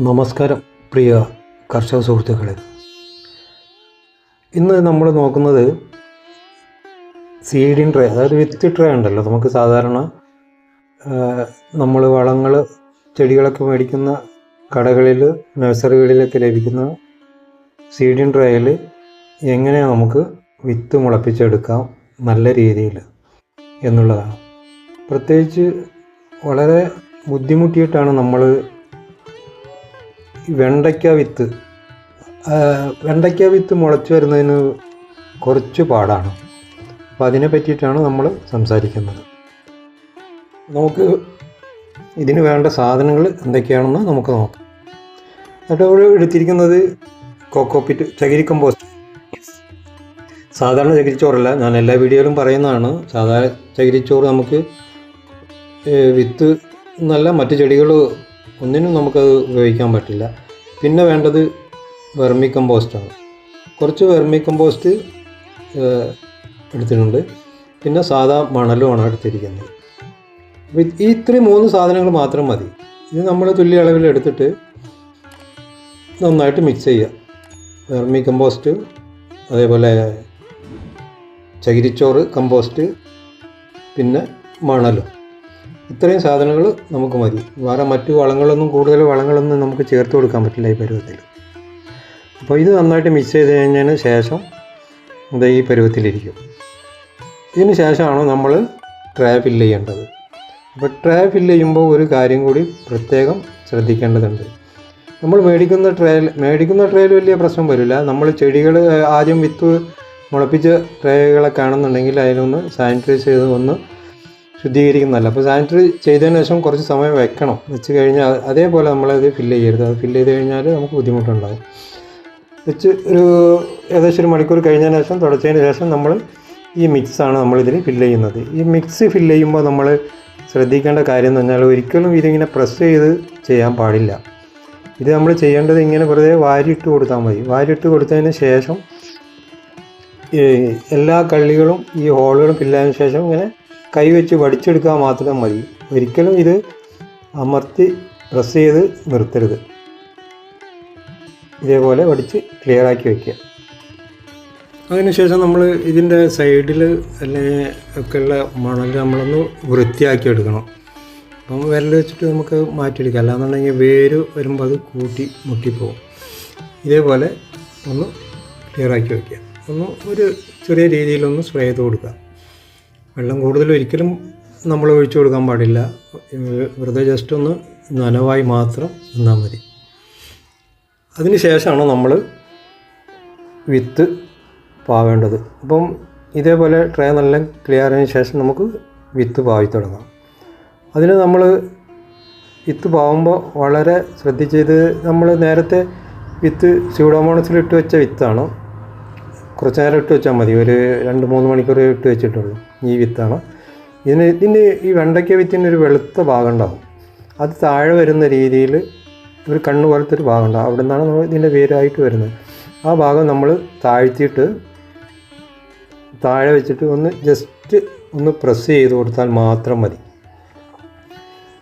നമസ്കാരം പ്രിയ കർഷക സുഹൃത്തുക്കളെ. ഇന്ന് നമ്മൾ നോക്കുന്നത് സീഡിങ് ട്രേ, അതായത് വിത്ത് ട്രേ ഉണ്ടല്ലോ. നമുക്ക് സാധാരണ നമ്മൾ വളങ്ങൾ ചെടികളൊക്കെ മേടിക്കുന്ന കടകളിൽ, നഴ്സറികളിലൊക്കെ ലഭിക്കുന്ന സീഡിങ് ട്രേയിൽ എങ്ങനെയാണ് നമുക്ക് വിത്ത് മുളപ്പിച്ചെടുക്കാം നല്ല രീതിയിൽ എന്നുള്ളതാണ്. പ്രത്യേകിച്ച് വളരെ ബുദ്ധിമുട്ടിയിട്ടാണ് നമ്മൾ വെണ്ടയ്ക്ക വിത്ത് മുളച്ചു വരുന്നതിന് കുറച്ച് പാടാണ്. അപ്പോൾ അതിനെ പറ്റിയിട്ടാണ് നമ്മൾ സംസാരിക്കുന്നത്. നമുക്ക് ഇതിന് വേണ്ട സാധനങ്ങൾ എന്തൊക്കെയാണെന്ന് നമുക്ക് നോക്കാം. എന്നിട്ട് അവിടെ എടുത്തിരിക്കുന്നത് കോക്കോപിറ്റ്, ചകിരി കമ്പോസ്റ്റ്. സാധാരണ ചകിരിച്ചോറല്ല, ഞാൻ എല്ലാ വീഡിയോയിലും പറയുന്നതാണ്. സാധാരണ ചകിരിച്ചോറ് നമുക്ക് വിത്ത് നല്ല മറ്റ് ചെടികൾ ഒന്നിനും നമുക്കത് ഉപയോഗിക്കാൻ പറ്റില്ല. പിന്നെ വേണ്ടത് വെർമി കമ്പോസ്റ്റാണ്. കുറച്ച് വെർമി കമ്പോസ്റ്റ് എടുത്തിട്ടുണ്ട്. പിന്നെ സാധാ മണലുമാണ് എടുത്തിരിക്കുന്നത്. ഈ ഇത്രയും 3 സാധനങ്ങൾ മാത്രം മതി. ഇത് നമ്മൾ തുല്യ അളവിൽ എടുത്തിട്ട് നന്നായിട്ട് മിക്സ് ചെയ്യുക. വെർമി കമ്പോസ്റ്റ്, അതേപോലെ ചകിരിച്ചോറ് കമ്പോസ്റ്റ്, പിന്നെ മണലും. ഇത്രയും സാധനങ്ങൾ നമുക്ക് മതി. വേറെ മറ്റു കൂടുതൽ വളങ്ങളൊന്നും നമുക്ക് ചേർത്ത് കൊടുക്കാൻ പറ്റില്ല ഈ പരുവത്തിൽ. അപ്പോൾ ഇത് നന്നായിട്ട് മിക്സ് ചെയ്ത് കഴിഞ്ഞതിന് ശേഷം ഇത് ഈ പരുവത്തിലിരിക്കും. ഇതിന് ശേഷമാണ് നമ്മൾ ട്രേ ഫില്ല് ചെയ്യേണ്ടത്. അപ്പോൾ ട്രേ ഫില്ല് ചെയ്യുമ്പോൾ ഒരു കാര്യം കൂടി പ്രത്യേകം ശ്രദ്ധിക്കേണ്ടതുണ്ട്. നമ്മൾ മേടിക്കുന്ന ട്രേയിൽ വലിയ പ്രശ്നം വരില്ല. നമ്മൾ ചെടികൾ ആദ്യം വിത്ത് മുളപ്പിച്ച ട്രേകളൊക്കെ ആണെന്നുണ്ടെങ്കിൽ അതിലൊന്ന് സാനിറ്റൈസ് ചെയ്ത് ഒന്ന് ശുദ്ധീകരിക്കുന്നതല്ല. അപ്പോൾ സാനിറ്ററി ചെയ്തതിന് ശേഷം കുറച്ച് സമയം വെച്ച് കഴിഞ്ഞാൽ അതേപോലെ നമ്മളത് ഫില്ല് ചെയ്യരുത്. അത് ഫില്ല് ചെയ്ത് കഴിഞ്ഞാൽ നമുക്ക് ബുദ്ധിമുട്ടുണ്ടാകും. ഏകദേശം 1 മണിക്കൂർ കഴിഞ്ഞതിന് ശേഷം തുടച്ചതിന് ശേഷം നമ്മൾ ഈ മിക്സാണ് നമ്മളിതിൽ ഫില്ല് ചെയ്യുന്നത്. ഈ മിക്സ് ഫില്ല് ചെയ്യുമ്പോൾ നമ്മൾ ശ്രദ്ധിക്കേണ്ട കാര്യം എന്ന് പറഞ്ഞാൽ ഒരിക്കലും ഇതിങ്ങനെ പ്രസ് ചെയ്ത് ചെയ്യാൻ പാടില്ല. ഇത് നമ്മൾ ചെയ്യേണ്ടത് ഇങ്ങനെ വെറുതെ വാരിയിട്ട് കൊടുത്താൽ മതി. വാരിയിട്ട് കൊടുത്തതിന് ശേഷം എല്ലാ കള്ളികളും ഈ ഹോളുകളും ഫില്ലായതിനു ശേഷം ഇങ്ങനെ കൈവച്ച് വടിച്ചെടുക്കാൻ മാത്രം മതി. ഒരിക്കലും ഇത് അമർത്തി പ്രസ് ചെയ്ത് നിർത്തരുത്. ഇതേപോലെ വടിച്ച് ക്ലിയറാക്കി വയ്ക്കുക. അതിനുശേഷം നമ്മൾ ഇതിൻ്റെ സൈഡിൽ അല്ലെങ്കിൽ ഒക്കെയുള്ള മണൽ നമ്മളൊന്ന് വൃത്തിയാക്കി എടുക്കണം. അപ്പം വിരൽ വെച്ചിട്ട് നമുക്ക് മാറ്റിയെടുക്കാം. അല്ലാന്നുണ്ടെങ്കിൽ വേര് വരുമ്പോൾ അത് മുട്ടിപ്പോവും. ഇതേപോലെ ഒന്ന് ക്ലിയറാക്കി വയ്ക്കുക. ഒരു ചെറിയ രീതിയിലൊന്ന് സ്പ്രേ ചെയ്ത് കൊടുക്കുക. വെള്ളം കൂടുതൽ ഒരിക്കലും നമ്മൾ ഒഴിച്ചു കൊടുക്കാൻ പാടില്ല. വെറുതെ ജസ്റ്റ് ഒന്ന് നനവായി മാത്രം നിന്നാൽ മതി. അതിന് ശേഷമാണ് നമ്മൾ വിത്ത് പാവേണ്ടത്. അപ്പം ഇതേപോലെ ട്രേ നല്ല ക്ലിയർ ആയതിനു ശേഷം നമുക്ക് വിത്ത് പാവി തുടങ്ങാം. അതിന് നമ്മൾ വിത്ത് പാവുമ്പോൾ വളരെ ശ്രദ്ധിച്ചത്, നമ്മൾ നേരത്തെ വിത്ത് സ്യൂഡോമോണസിലിട്ട് വെച്ച വിത്താണ്. കുറച്ച് നേരം ഇട്ട് വെച്ചാൽ മതി. ഒരു 2-3 മണിക്കൂർ ഇട്ട് വെച്ചിട്ടുള്ളൂ. ഈ വിത്താണ്. ഇതിന് ഈ വെണ്ടയ്ക്ക വിത്തിന് ഒരു വെളുത്ത ഭാഗം ഉണ്ടാകും. അത് താഴെ വരുന്ന രീതിയിൽ ഒരു കണ്ണ് പോലത്തെ ഒരു ഭാഗം ഉണ്ടാകും. അവിടെ നിന്നാണ് നമ്മൾ ഇതിൻ്റെ വേരായിട്ട് വരുന്നത്. ആ ഭാഗം നമ്മൾ താഴ്ത്തിയിട്ട് താഴെ വെച്ചിട്ട് ജസ്റ്റ് ഒന്ന് പ്രസ് ചെയ്ത് കൊടുത്താൽ മാത്രം മതി.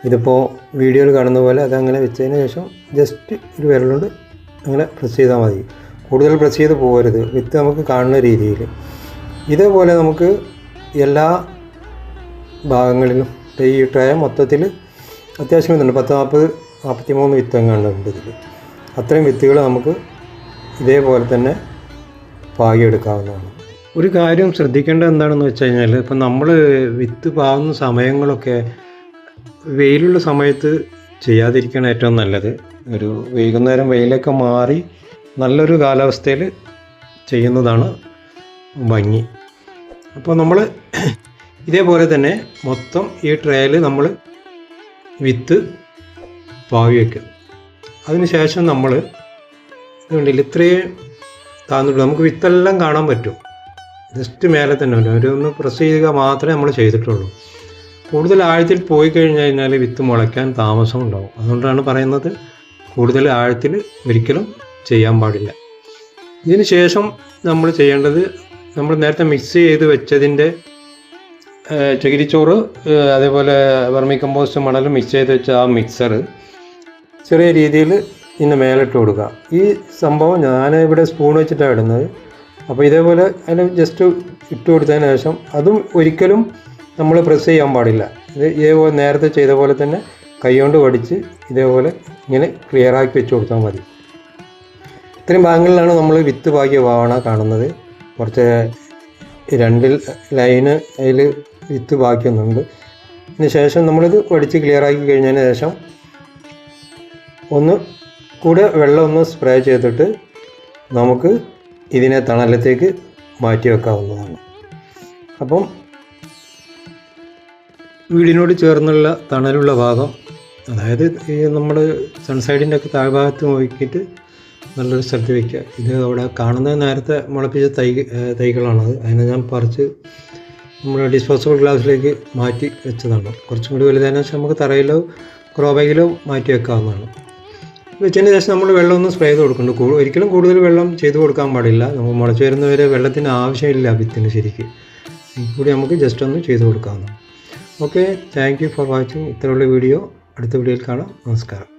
ഇതിപ്പോൾ വീഡിയോയിൽ കാണുന്ന പോലെ അതങ്ങനെ വെച്ചതിന് ശേഷം ജസ്റ്റ് ഒരു വിരലുകൊണ്ട് അങ്ങനെ പ്രസ് ചെയ്താൽ മതി. കൂടുതൽ പ്രസ് ചെയ്ത് പോകരുത്. വിത്ത് നമുക്ക് കാണുന്ന രീതിയിൽ. ഇതേപോലെ നമുക്ക് എല്ലാ ഭാഗങ്ങളിലും ഈ ട്രേ മൊത്തത്തിൽ അത്യാവശ്യം വിത്തുണ്ട്. 43 വിത്തെങ്ങാണ്ടുണ്ട് ഇതിൽ. അത്രയും വിത്തുകൾ നമുക്ക് ഇതേപോലെ തന്നെ പാകിയെടുക്കാവുന്നതാണ്. ഒരു കാര്യം ശ്രദ്ധിക്കേണ്ടത് എന്താണെന്ന് വെച്ച് കഴിഞ്ഞാൽ, ഇപ്പം നമ്മൾ വിത്ത് പാകുന്ന സമയങ്ങളൊക്കെ വെയിലുള്ള സമയത്ത് ചെയ്യാതിരിക്കണം ഏറ്റവും നല്ലത്. ഒരു വൈകുന്നേരം വെയിലൊക്കെ മാറി നല്ലൊരു കാലാവസ്ഥയിൽ ചെയ്യുന്നതാണ് ഭംഗി. അപ്പോൾ നമ്മൾ ഇതേപോലെ തന്നെ മൊത്തം ഈ ട്രേയിൽ നമ്മൾ വിത്ത് പാവി വയ്ക്കുക. അതിന് ശേഷം നമ്മൾ ഇതുകൊണ്ടില്ല ഇത്രയും താന്നിട്ട് നമുക്ക് വിത്തെല്ലാം കാണാൻ പറ്റും. ജസ്റ്റ് മേലെ തന്നെ ഒന്ന് പ്രസ് ചെയ്യുക മാത്രമേ നമ്മൾ ചെയ്തിട്ടുള്ളൂ. കൂടുതൽ ആഴത്തിൽ പോയി കഴിഞ്ഞാൽ വിത്ത് മുളയ്ക്കാൻ താമസം ഉണ്ടാവും. അതുകൊണ്ടാണ് പറയുന്നത് കൂടുതൽ ആഴത്തിൽ ഒരിക്കലും ചെയ്യാൻ പാടില്ല. ഇതിന് ശേഷം നമ്മൾ ചെയ്യേണ്ടത്, നമ്മൾ നേരത്തെ മിക്സ് ചെയ്ത് വെച്ചതിൻ്റെ ചകിരിച്ചോറ് അതേപോലെ വെർമി കമ്പോസ്റ്റ് മണലും മിക്സ് ചെയ്ത് വെച്ച ആ മിക്സർ ചെറിയ രീതിയിൽ ഇതിൻ്റെ മേലിട്ട് കൊടുക്കുക. ഈ സംഭവം ഞാൻ ഇവിടെ സ്പൂൺ വെച്ചിട്ടാണ് ഇടുന്നത്. അപ്പോൾ ഇതേപോലെ അതിന് ജസ്റ്റ് ഇട്ട് കൊടുത്തതിന് ശേഷം അതും ഒരിക്കലും നമ്മൾ പ്രസ് ചെയ്യാൻ പാടില്ല. ഇതേപോലെ നേരത്തെ ചെയ്ത പോലെ തന്നെ കൈകൊണ്ട് വടിച്ച് ഇതേപോലെ ഇങ്ങനെ ക്ലിയറാക്കി വെച്ച് കൊടുത്താൽ മതി. ഇത്രയും ഭാഗങ്ങളിലാണ് നമ്മൾ വിത്ത് പാകിയ വാവണ കാണുന്നത്. കുറച്ച് 2 ലൈന് അതിൽ വിത്ത് ബാക്കിയൊന്നുണ്ട്. അതിന് ശേഷം നമ്മളിത് വടിച്ച് ക്ലിയറാക്കി കഴിഞ്ഞതിന് ശേഷം ഒന്ന് കൂടെ വെള്ളം ഒന്ന് സ്പ്രേ ചെയ്തിട്ട് നമുക്ക് ഇതിനെ തണലത്തേക്ക് മാറ്റി വെക്കാവുന്നതാണ്. അപ്പം വീടിനോട് ചേർന്നുള്ള തണലുള്ള ഭാഗം, അതായത് ഈ നമ്മൾ സൺസൈഡിൻ്റെ ഒക്കെ താഴ്ഭാഗത്ത് നോക്കിയിട്ട് നല്ലൊരു സ്ഥലത്ത് വയ്ക്കുക. ഇത് അവിടെ കാണുന്നത് നേരത്തെ മുളപ്പിച്ച തൈകളാണത്. അതിനെ ഞാൻ പറിച്ച് നമ്മൾ ഡിസ്പോസിബിൾ ഗ്ലാസ്സിലേക്ക് മാറ്റി വെച്ചതാണ്. കുറച്ചും കൂടി വലുതായതിനു ശേഷം നമുക്ക് തറയിലോ ഗ്രോ ബാഗിലോ മാറ്റി വെക്കാവുന്നതാണ്. വെച്ചതിന് ശേഷം നമ്മൾ വെള്ളം ഒന്ന് സ്പ്രേ ചെയ്ത് കൊടുക്കുന്നുണ്ട്. ഒരിക്കലും കൂടുതൽ വെള്ളം ചെയ്ത് കൊടുക്കാൻ പാടില്ല. നമുക്ക് മുളച്ച് വരുന്നവരെ വെള്ളത്തിന് ആവശ്യമില്ല വിത്തിന് ശരിക്ക്. കൂടി നമുക്ക് ജസ്റ്റ് ഒന്ന് ചെയ്ത് കൊടുക്കാവുന്നതാണ്. Okay, thank you for watching. ഇത്രയുള്ള വീഡിയോ അടുത്ത വീഡിയോയിൽ കാണാം. നമസ്കാരം.